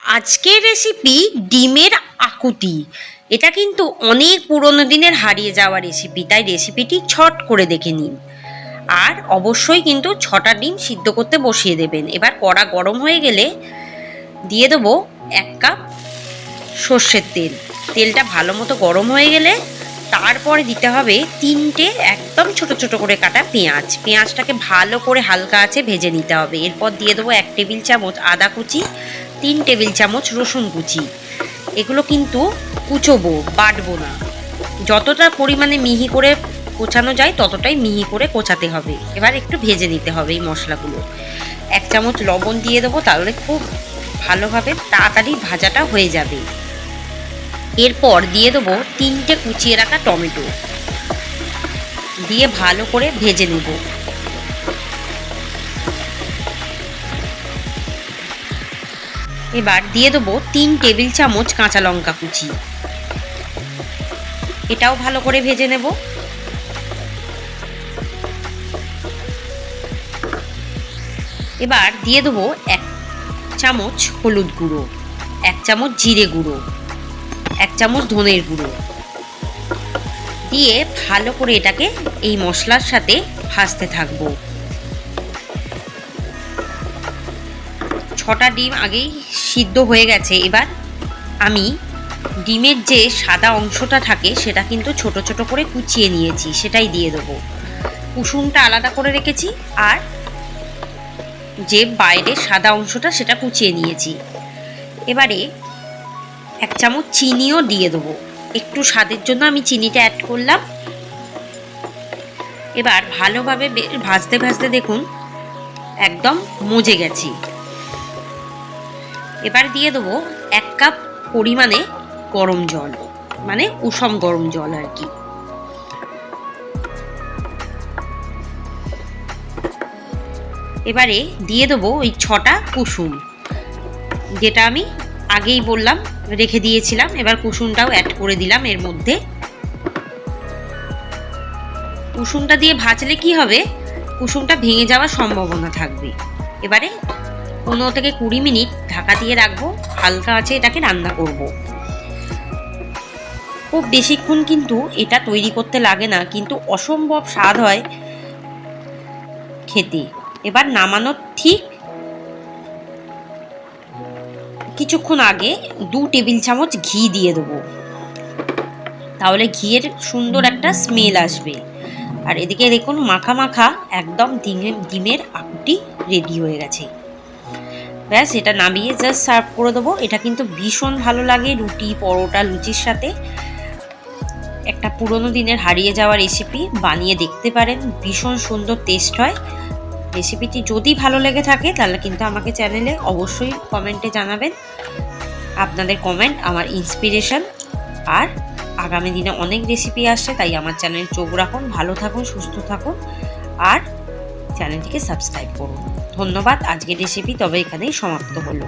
আজকের রেসিপি ডিমের আকুতি। এটা কিন্তু অনেক পুরনো দিনের হারিয়ে যাওয়া রেসিপি, তাই রেসিপিটি ছট করে দেখে নিন। আর অবশ্যই কিন্তু 6টা ডিম সিদ্ধ করতে বসিয়ে দেবেন। এবার কড়া গরম হয়ে গেলে দিয়ে দেবো 1 কাপ সর্ষের তেল। তেলটা ভালো মতো গরম হয়ে গেলে তারপরে দিতে হবে 3টে একদম ছোট ছোট করে কাটা পেঁয়াজ। পেঁয়াজটাকে ভালো করে হালকা আঁচে ভেজে নিতে হবে। এরপর দিয়ে দেবো 1 টেবিল চামচ আদা কুচি, 3 টেবিল চামচ রসুন কুচি। এগুলো কিন্তু কুচোবো, বাটবো না। যতটা পরিমাণে মিহি করে কোচানো যায় ততটাই মিহি করে কোচাতে হবে। এবার একটু ভেজে নিতে হবে এই মশলাগুলো। 1 চামচ লবণ দিয়ে দেবো, তাহলে খুব ভালোভাবে তাড়াতাড়ি ভাজাটা হয়ে যাবে। এরপর দিয়ে দেবো 3টে কুচিয়ে রাখা টমেটো, দিয়ে ভালো করে ভেজে নেব। এবার দিয়ে দেবো 3 টেবিল চামচ কাঁচা লঙ্কা কুচি, এটাও ভালো করে ভেজে নেব। এবার দিয়ে দেবো 1 চামচ হলুদ গুঁড়ো, 1 চামচ জিরে গুঁড়ো, 1 চামচ ধনের গুঁড়ো দিয়ে ভালো করে এটাকে এই মশলার সাথে ভাজতে থাকবো। 6টা ডিম আগেই সিদ্ধ হয়ে গেছে। এবার আমি ডিমের যে সাদা অংশটা থাকে সেটা কিন্তু ছোট ছোট করে কুচিয়ে নিয়েছি, সেটাই দিয়ে দেবো। কুসুমটা আলাদা করে রেখেছি, আর যে বাইরের সাদা অংশটা সেটা কুচিয়ে নিয়েছি। এবারে 1 চামচ চিনিও দিয়ে দেবো, একটু স্বাদের জন্য আমি চিনিটা অ্যাড করলাম। এবার ভালোভাবে ভাজতে ভাজতে দেখুন একদম মজে গেছি। এবার দিয়ে দেবো 1 কাপ পরিমাণে গরম জল, মানে উষম গরম জল আর কি। এবারে দিয়ে দেবো ওই 6টা কুসুম, যেটা আমি আগেই বললাম রেখে দিয়েছিলাম। এবার কুসুমটাও অ্যাড করে দিলাম এর মধ্যে। কুসুমটা দিয়ে ভাজলে কি হবে, কুসুমটা ভেঙে যাওয়ার সম্ভাবনা থাকবে। এবারে 15 থেকে 20 মিনিট ঢাকা দিয়ে রাখবো, হালকা আঁচে এটাকে রান্না করব। খুব বেশিক্ষণ কিন্তু এটা তৈরি করতে লাগে না, কিন্তু অসম্ভব স্বাদ হয় খেতে। এবার নামানোর ঠিক কিছুক্ষণ আগে 2 টেবিল চামচ ঘি দিয়ে দেবো, তাহলে ঘিয়ের সুন্দর একটা স্মেল আসবে। আর এদিকে দেখুন মাখা মাখা একদম ডিমের আকুটি রেডি হয়ে গেছে। ব্যাস, এটা নামিয়ে জাস্ট সার্ভ করে দেবো। এটা কিন্তু ভীষণ ভালো লাগে রুটি, পরোটা, লুচির সাথে। একটা পুরনো দিনের হারিয়ে যাওয়া রেসিপি, বানিয়ে দেখতে পারেন, ভীষণ সুন্দর টেস্ট হয়। রেসিপিটি যদি ভালো লেগে থাকে তাহলে কিন্তু আমাকে চ্যানেলে অবশ্যই কমেন্টে জানাবেন। আপনাদের কমেন্ট আমার ইন্সপিরেশন। আর আগামী দিনে অনেক রেসিপি আসছে, তাই আমার চ্যানেলে চোখ রাখুন। ভালো থাকুন, সুস্থ থাকুন, আর চ্যানেলটিকে সাবস্ক্রাইব করুন। ধন্যবাদ। আজকের রেসিপি তবে এখানেই সমাপ্ত হলো।